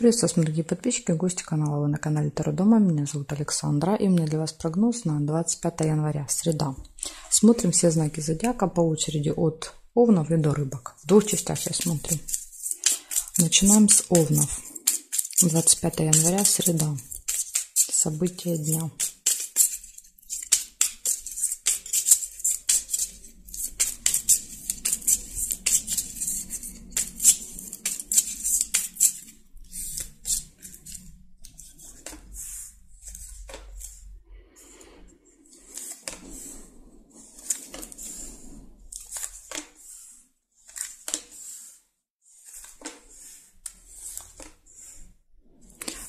Приветствую вас, дорогие подписчики и гости канала. Вы на канале Таро Дома. Меня зовут Александра. И у меня для вас прогноз на 25 января, среда. Смотрим все знаки зодиака по очереди от Овнов и до Рыбок. В двух частях я смотрю. Начинаем с Овнов. 25 января, среда. События дня.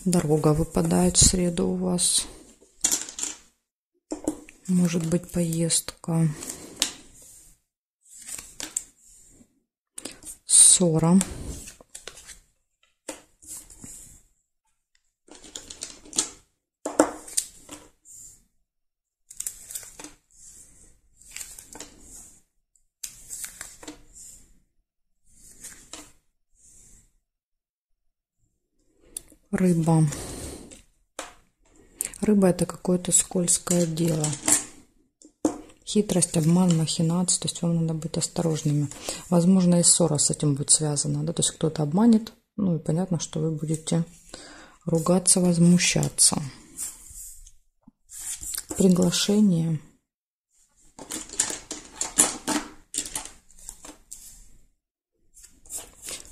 Дорога выпадает в среду у вас. Может быть поездка. Ссора. Рыба. Рыба — это какое-то скользкое дело. Хитрость, обман, махинация. То есть вам надо быть осторожными. Возможно, и ссора с этим будет связана. Да? То есть кто-то обманет. Ну и понятно, что вы будете ругаться, возмущаться. Приглашение.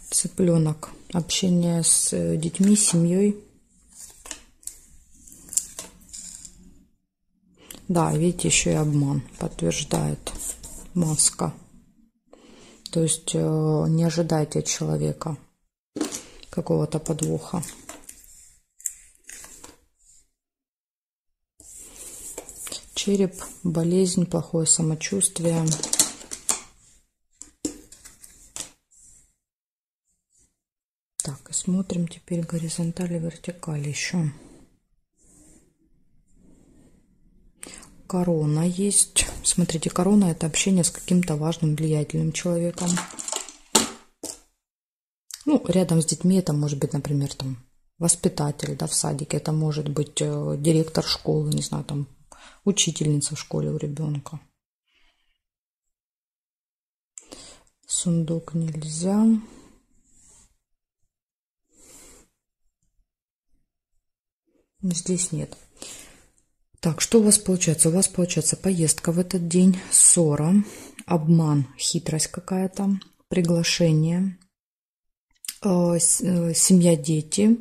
Цыпленок. Общение с детьми, семьей. Да, видите, еще и обман подтверждает маска. То есть не ожидайте от человека какого-то подвоха. Череп, болезнь, плохое самочувствие. Так, и смотрим теперь горизонталь и вертикаль еще. Корона есть. Смотрите, корона — это общение с каким-то важным, влиятельным человеком. Ну, рядом с детьми это может быть, например, там воспитатель, да, в садике. Это может быть директор школы, не знаю, там учительница в школе у ребенка. Сундук нельзя. Здесь нет. Так, что у вас получается? У вас получается поездка в этот день, ссора, обман, хитрость какая-то, приглашение, семья, дети,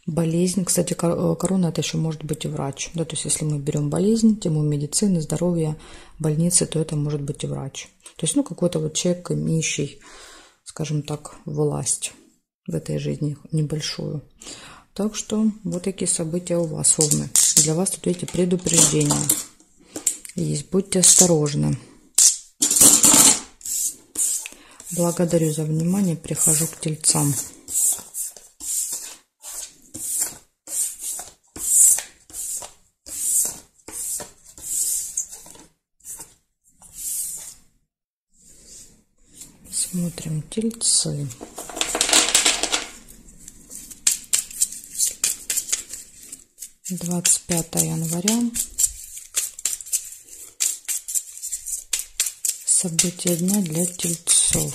болезнь. Кстати, корона — это еще может быть и врач. Да, то есть если мы берем болезнь, тему медицины, здоровья, больницы, то это может быть и врач. То есть, ну, какой-то вот человек, имеющий, скажем так, власть в этой жизни небольшую. Так что вот такие события у вас, Овны. Для вас тут, видите, предупреждения есть. Будьте осторожны. Благодарю за внимание. Перехожу к Тельцам. Смотрим Тельцы. (25 января). События дня для Тельцов.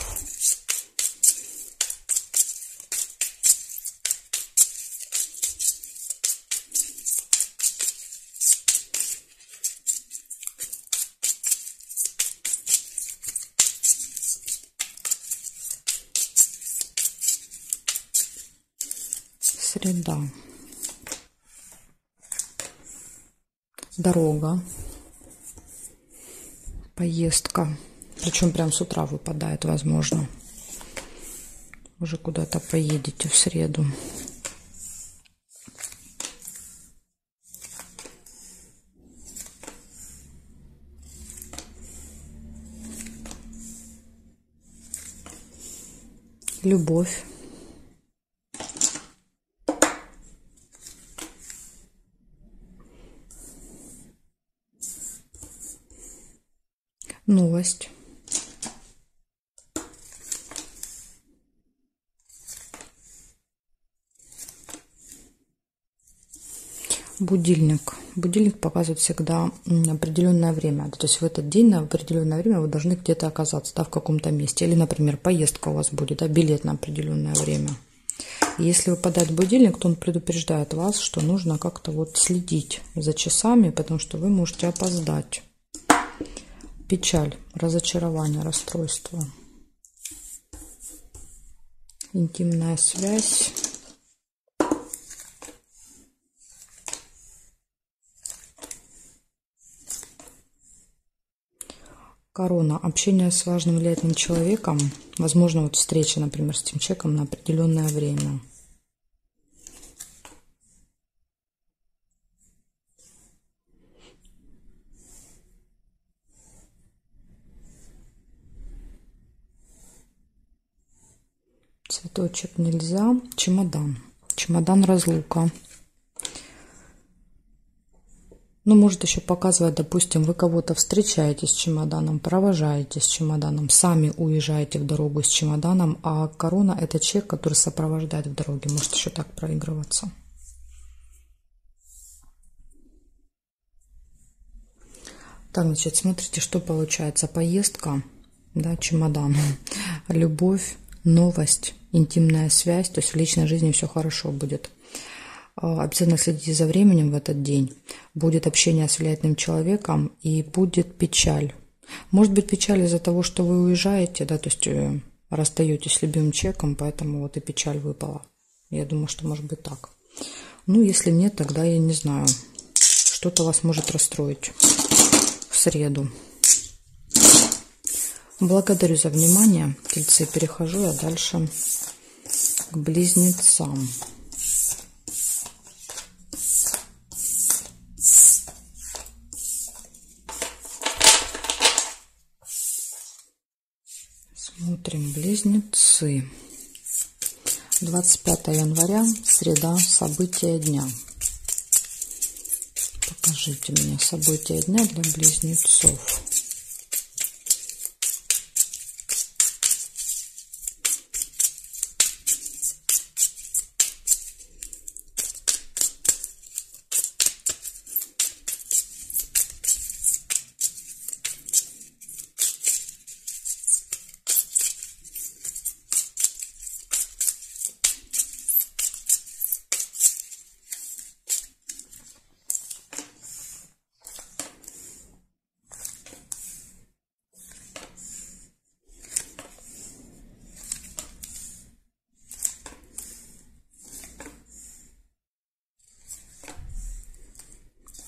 Среда. Дорога, поездка, причем прям с утра выпадает, возможно. Уже куда-то поедете в среду. Любовь. Новость. Будильник. Будильник показывает всегда определенное время. То есть в этот день на определенное время вы должны где-то оказаться, да, в каком-то месте. Или, например, поездка у вас будет, да, билет на определенное время. И если выпадает будильник, то он предупреждает вас, что нужно как-то вот следить за часами, потому что вы можете опоздать. Печаль, разочарование, расстройство. Интимная связь. Корона. Общение с важным влиятельным человеком. Возможно, вот встреча, например, с этим человеком на определенное время. Цветочек нельзя. Чемодан. Чемодан разлука. Ну, может еще показывать, допустим, вы кого-то встречаете с чемоданом, провожаете с чемоданом, сами уезжаете в дорогу с чемоданом, а корона – это человек, который сопровождает в дороге. Может еще так проигрываться. Так, значит, смотрите, что получается. Поездка, да, чемодан, любовь, новость, интимная связь, то есть в личной жизни все хорошо будет. Обязательно следите за временем в этот день. Будет общение с влиятельным человеком и будет печаль. Может быть печаль из-за того, что вы уезжаете, да, то есть расстаетесь с любимым человеком, поэтому вот и печаль выпала. Я думаю, что может быть так. Ну, если нет, тогда я не знаю. Что-то вас может расстроить в среду. Благодарю за внимание. Тельцы, перехожу я дальше к близнецам. Смотрим близнецы. 25 января, среда, события дня. Покажите мне события дня для близнецов.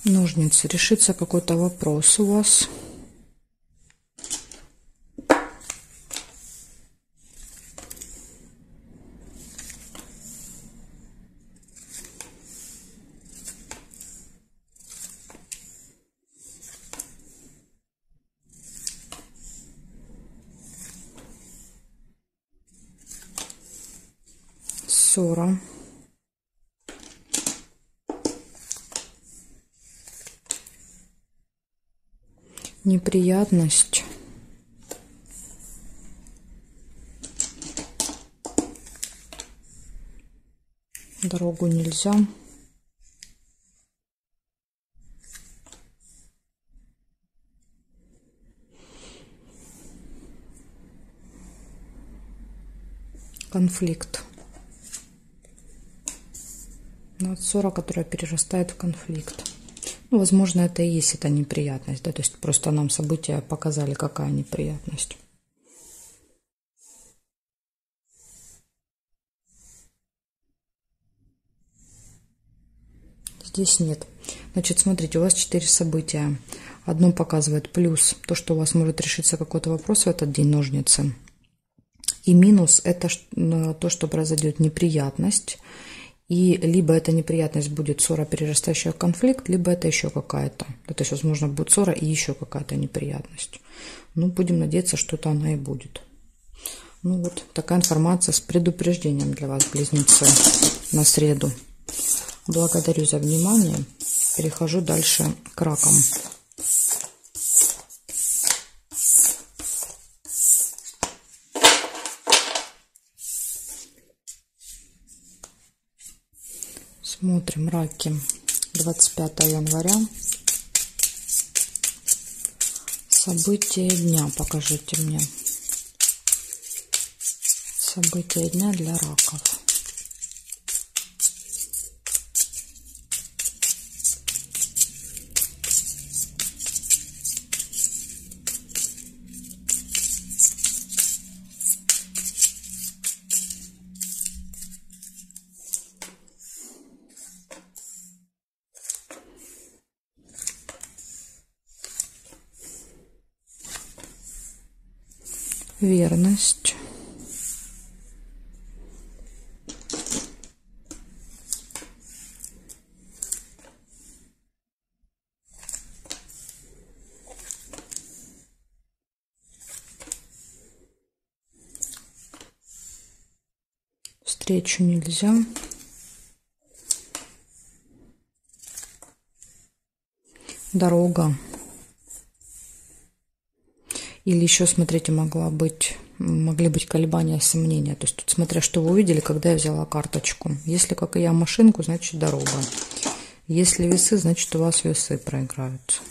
Ножницы. Решится какой-то вопрос у вас. Ссора. Неприятность. Дорогу нельзя. Конфликт. Ссора, которая перерастает в конфликт. Ну, возможно, это и есть эта неприятность, да, то есть просто нам события показали, какая неприятность. Здесь нет. Значит, смотрите, у вас 4 события. Одно показывает плюс, то, что у вас может решиться какой-то вопрос в этот день, ножницы. И минус – это то, что произойдет неприятность. И либо эта неприятность будет ссора, перерастающая в конфликт, либо это еще какая-то. То есть, возможно, будет ссора и еще какая-то неприятность. Ну, будем надеяться, что это она и будет. Ну, вот такая информация с предупреждением для вас, близнецы, на среду. Благодарю за внимание. Перехожу дальше к ракам. Смотрим, раки. 25 января. События дня покажите мне. События дня для раков. Верность. Встречу нельзя. Дорога. Или еще, смотрите, могли быть колебания, сомнения. То есть тут смотря, что вы увидели, когда я взяла карточку. Если, как и я, машинку, значит дорога. Если весы, значит у вас весы проиграют.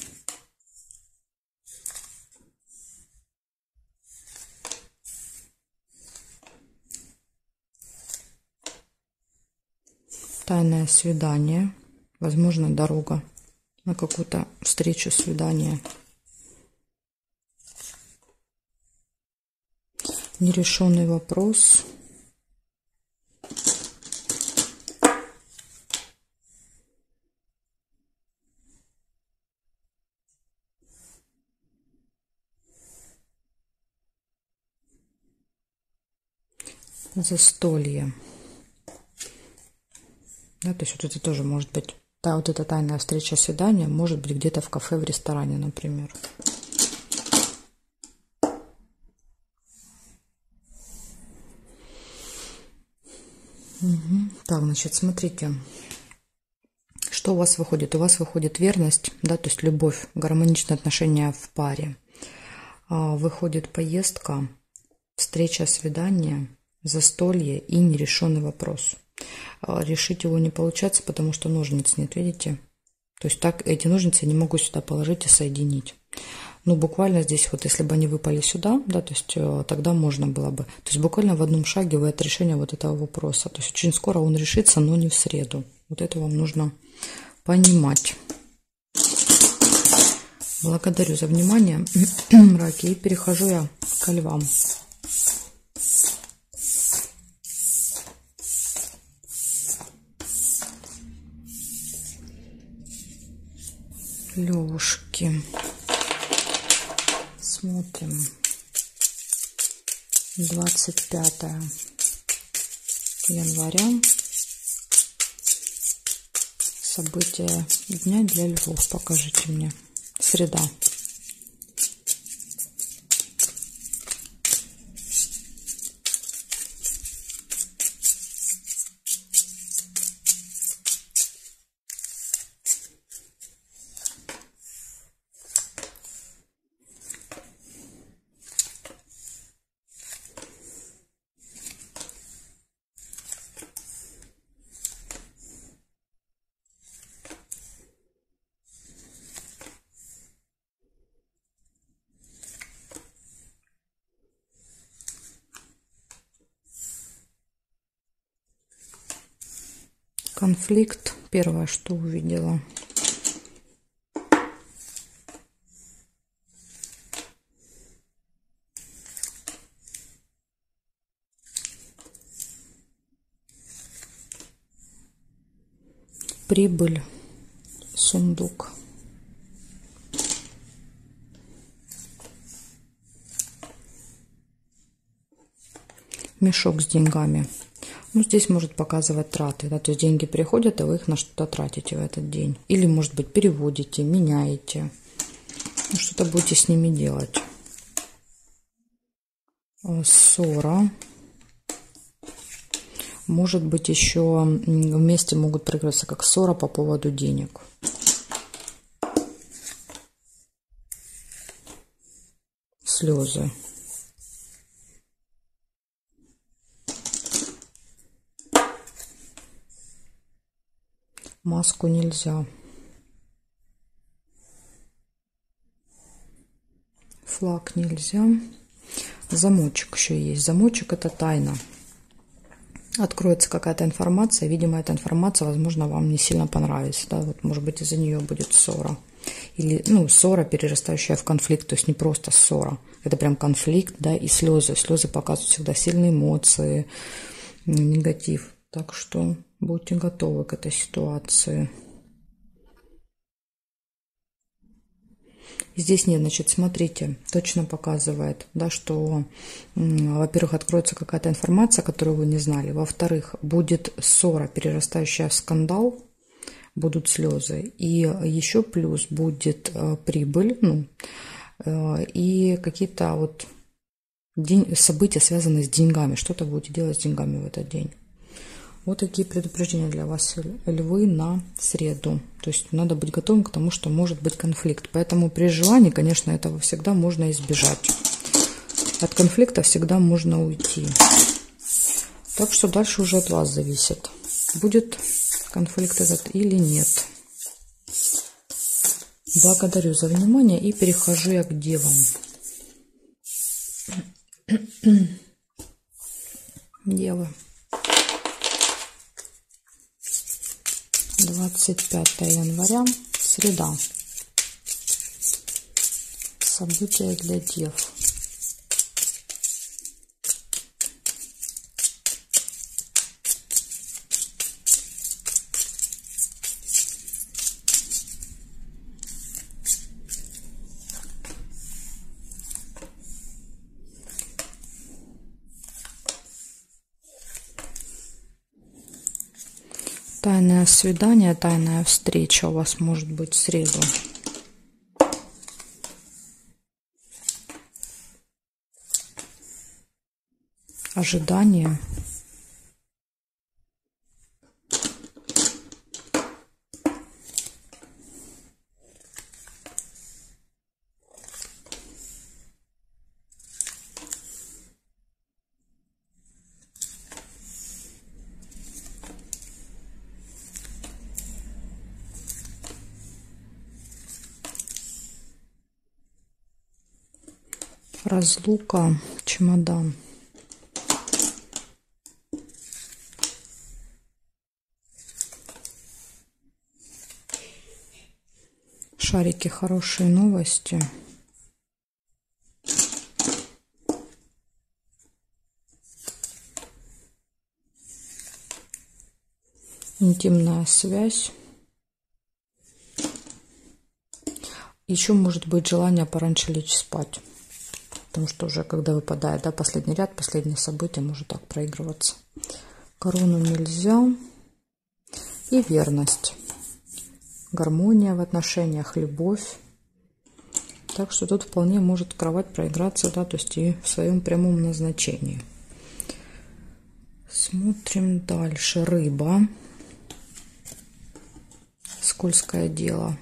Тайное свидание. Возможно, дорога на какую-то встречу, свидание. Нерешенный вопрос. Застолье. Да, то есть вот это тоже может быть, да, вот эта тайная встреча, свидание, может быть где-то в кафе, в ресторане, например. Так, значит, смотрите, что у вас выходит. У вас выходит верность, да, то есть любовь, гармоничные отношения в паре. Выходит поездка, встреча, свидание, застолье и нерешенный вопрос. Решить его не получается, потому что ножниц нет, видите? То есть так эти ножницы я не могу сюда положить и соединить. Ну, буквально здесь вот, если бы они выпали сюда, да, то есть тогда можно было бы. То есть буквально в одном шаге вы от решения вот этого вопроса. То есть очень скоро он решится, но не в среду. Вот это вам нужно понимать. Благодарю за внимание, раки. И перехожу я к львам. Левушки. Смотрим. 25 января. События дня для львов. Покажите мне. Среда. Конфликт. Первое, что увидела. Прибыль. Сундук. Мешок с деньгами. Ну, здесь может показывать траты, да, то есть деньги приходят, а вы их на что-то тратите в этот день. Или, может быть, переводите, меняете. Ну, что-то будете с ними делать. Ссора. Может быть, еще вместе могут проигрываться как ссора по поводу денег. Слезы. Маску нельзя. Флаг нельзя. Замочек еще есть. Замочек — это тайна. Откроется какая-то информация. Видимо, эта информация, возможно, вам не сильно понравится. Да? Вот, может быть, из-за нее будет ссора. Или, ну, ссора, перерастающая в конфликт. То есть не просто ссора. Это прям конфликт, да, и слезы. Слезы показывают всегда сильные эмоции, негатив. Так что будьте готовы к этой ситуации. Здесь нет, значит, смотрите, точно показывает, да, что, во-первых, откроется какая-то информация, которую вы не знали. Во-вторых, будет ссора, перерастающая в скандал, будут слезы. И еще плюс будет прибыль, ну, и какие-то вот события, связанные с деньгами. Что-то будете делать с деньгами в этот день. Вот такие предупреждения для вас, львы, на среду. То есть надо быть готовым к тому, что может быть конфликт. Поэтому при желании, конечно, этого всегда можно избежать. От конфликта всегда можно уйти. Так что дальше уже от вас зависит, будет конфликт этот или нет. Благодарю за внимание и перехожу я к девам. Девы. 25 января, среда. События для дев. Тайное свидание, тайная встреча у вас может быть в среду. Ожидание. Разлука, чемодан. Шарики, хорошие новости. Интимная связь. Еще может быть желание пораньше лечь спать. Потому что уже когда выпадает, да, последний ряд, последнее событие может так проигрываться. Корону нельзя. И верность. Гармония в отношениях, любовь. Так что тут вполне может кровать проиграться, да, то есть и в своем прямом назначении. Смотрим дальше. Рыба. Скользкое дело.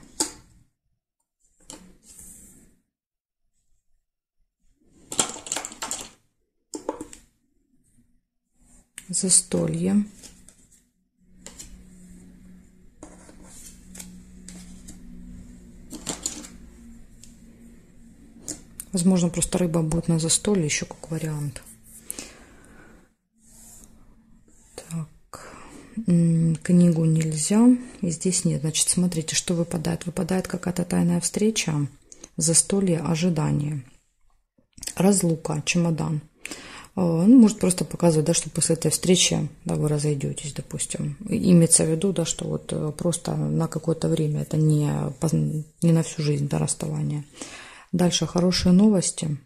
Застолье. Возможно, просто рыба будет на застолье, еще как вариант. Так, книгу нельзя. И здесь нет. Значит, смотрите, что выпадает. Выпадает какая-то тайная встреча, застолье, ожидание. Разлука, чемодан. Ну, может просто показывать, да, что после этой встречи, да, вы разойдетесь, допустим. Имеется в виду, да, что вот просто на какое-то время, это не на всю жизнь, да, расставание. Дальше хорошие новости.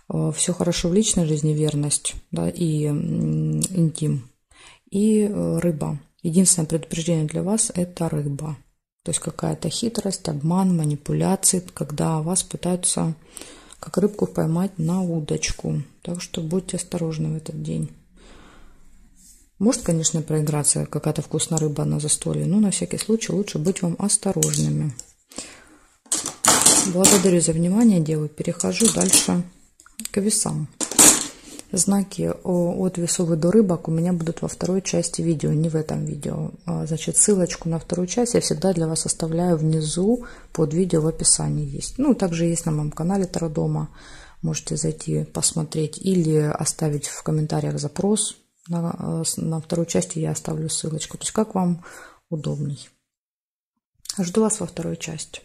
Все хорошо в личной жизни, верность, да, и интим. И рыба. Единственное предупреждение для вас – это рыба. То есть какая-то хитрость, обман, манипуляции, когда вас пытаются как рыбку поймать на удочку. Так что будьте осторожны в этот день. Может, конечно, проиграться какая-то вкусная рыба на застолье, но на всякий случай лучше быть вам осторожными. Благодарю за внимание, девы. Перехожу дальше к весам. Знаки от весов и до рыбок у меня будут во второй части видео, не в этом видео. Значит, ссылочку на вторую часть я всегда для вас оставляю внизу под видео, в описании есть. Ну, также есть на моем канале Таро Дома. Можете зайти посмотреть или оставить в комментариях запрос. На вторую часть я оставлю ссылочку. То есть как вам удобней. Жду вас во второй части.